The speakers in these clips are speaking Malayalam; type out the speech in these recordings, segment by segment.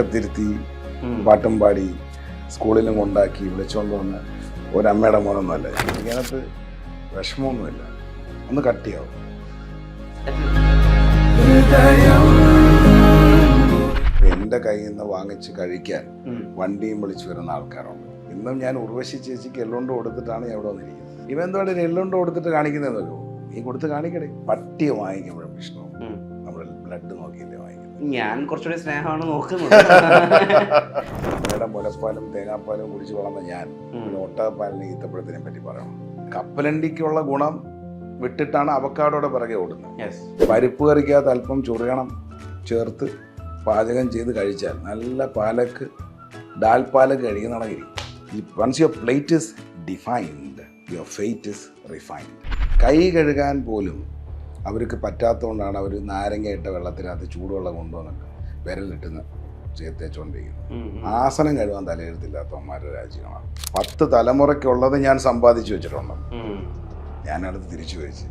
ഒക്കത്തിരുത്തി പാട്ടും പാടി സ്കൂളിലും കൊണ്ടാക്കി വിളിച്ചുകൊണ്ട് വന്ന് ഒരമ്മയുടെ മോനൊന്നുമല്ല. എനിക്കതിനകത്ത് വിഷമമൊന്നുമില്ല. ഒന്ന് കട്ടിയാവും. എൻ്റെ കയ്യിൽ നിന്ന് വാങ്ങിച്ച് കഴിക്കാൻ വണ്ടിയും വിളിച്ച് വരുന്ന ആൾക്കാരുണ്ട്. ഇന്നും ഞാൻ ഉർവശി ചേച്ചിക്ക് എള്ളുകൊണ്ട് കൊടുത്തിട്ടാണ് ഞാൻ ഇവിടെ വന്നിരിക്കുന്നത്. ഇവ എന്തുകൊണ്ട് എള്ളുകൊണ്ട് കൊടുത്തിട്ട് കാണിക്കുന്നതെന്നല്ലോ, നീ കൊടുത്ത് കാണിക്കടേ. പട്ടിയെ വാങ്ങിക്കുമ്പോഴും വിഷ്ണു നമ്മുടെ ബ്ലഡ് നോക്കിയില്ലേ വാങ്ങിക്കുന്നത്. ഞാൻ കുറച്ചുകൂടി സ്നേഹമാണ് നോക്കുന്നത്. അമ്മയുടെ മുലപ്പാലും തേങ്ങാപ്പാലും കുടിച്ച് വളർന്ന ഞാൻ ഒട്ടകപ്പാലിനെ ഈത്തപ്പഴത്തിനെ പറ്റി പറയണം. കപ്പലണ്ടിക്കുള്ള ഗുണം വിട്ടിട്ടാണ് അവക്കാടോടെ പിറകെ ഓടുന്നത്. പരിപ്പ് കറിക്കകത്ത് അല്പം ചുറിയണം ചേർത്ത് പാചകം ചെയ്ത് കഴിച്ചാൽ നല്ല പാലക്ക് ഡാൽ പാലക്ക് കഴിക്കുന്നതാണെങ്കിൽ once your plate is defined your fate is refined. കൈ കഴുകാൻ പോലും അവർക്ക് പറ്റാത്തതുകൊണ്ടാണ് അവർ നാരങ്ങ ഇട്ട വെള്ളത്തിനകത്ത് ചൂടുവെള്ളം കൊണ്ടുവന്നിട്ട് വിരലിട്ടുന്ന തേച്ചുകൊണ്ടിരിക്കുന്നത്. ആസനം കഴുകാൻ തലയെഴുത്തില്ലാത്തവന്മാരുടെ രാജ്യങ്ങളാണ്. 10 തലമുറയ്ക്കുള്ളത് ഞാൻ സമ്പാദിച്ചു വെച്ചിട്ടുണ്ട്. ഞാനടുത്ത് തിരിച്ചു വെച്ച്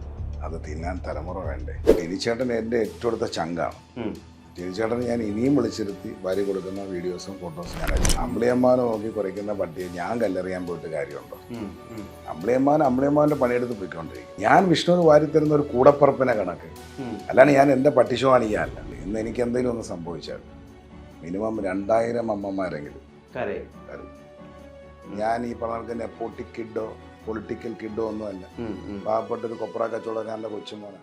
അത് തിന്നാൻ തലമുറ വേണ്ടേ. ടിനിച്ചേട്ടൻ എൻ്റെ ഏറ്റവും അടുത്ത ചങ്കാണ്. ടിനിച്ചേട്ടൻ ഞാൻ ഇനിയും വിളിച്ചിരുത്തി വരി കൊടുക്കുന്ന വീഡിയോസും ഫോട്ടോസും ഞാൻ അമ്പിളിയമ്മാനെ നോക്കി കുറയ്ക്കുന്ന പട്ടിയെ ഞാൻ കല്ലെറിയാൻ പോയിട്ട് കാര്യമുണ്ടോ? അമ്പിളിയമ്മാൻ്റെ പണിയെടുത്ത് പോയിക്കൊണ്ടിരിക്കും. ഞാൻ വിഷ്ണുവിന് വാരിത്തരുന്ന ഒരു കൂടപ്പറപ്പിനെ കണക്ക് അല്ലാണ്ട് ഞാൻ എൻ്റെ പട്ടിഷോ കാണിക്കാനല്ല. ഇന്ന് എനിക്ക് എന്തെങ്കിലും ഒന്ന് സംഭവിച്ചാൽ മിനിമം 2000 അമ്മമാരെങ്കിലും ഞാൻ ഈ പറഞ്ഞ നെപ്പോട്ടിക് കിഡോ പൊളിറ്റിക്കൽ കിഡോ ഒന്നുമല്ല. പാവപ്പെട്ട ഒരു കൊപ്ര കച്ചവടക്കാരൻ്റെ കൊച്ചുമോനെ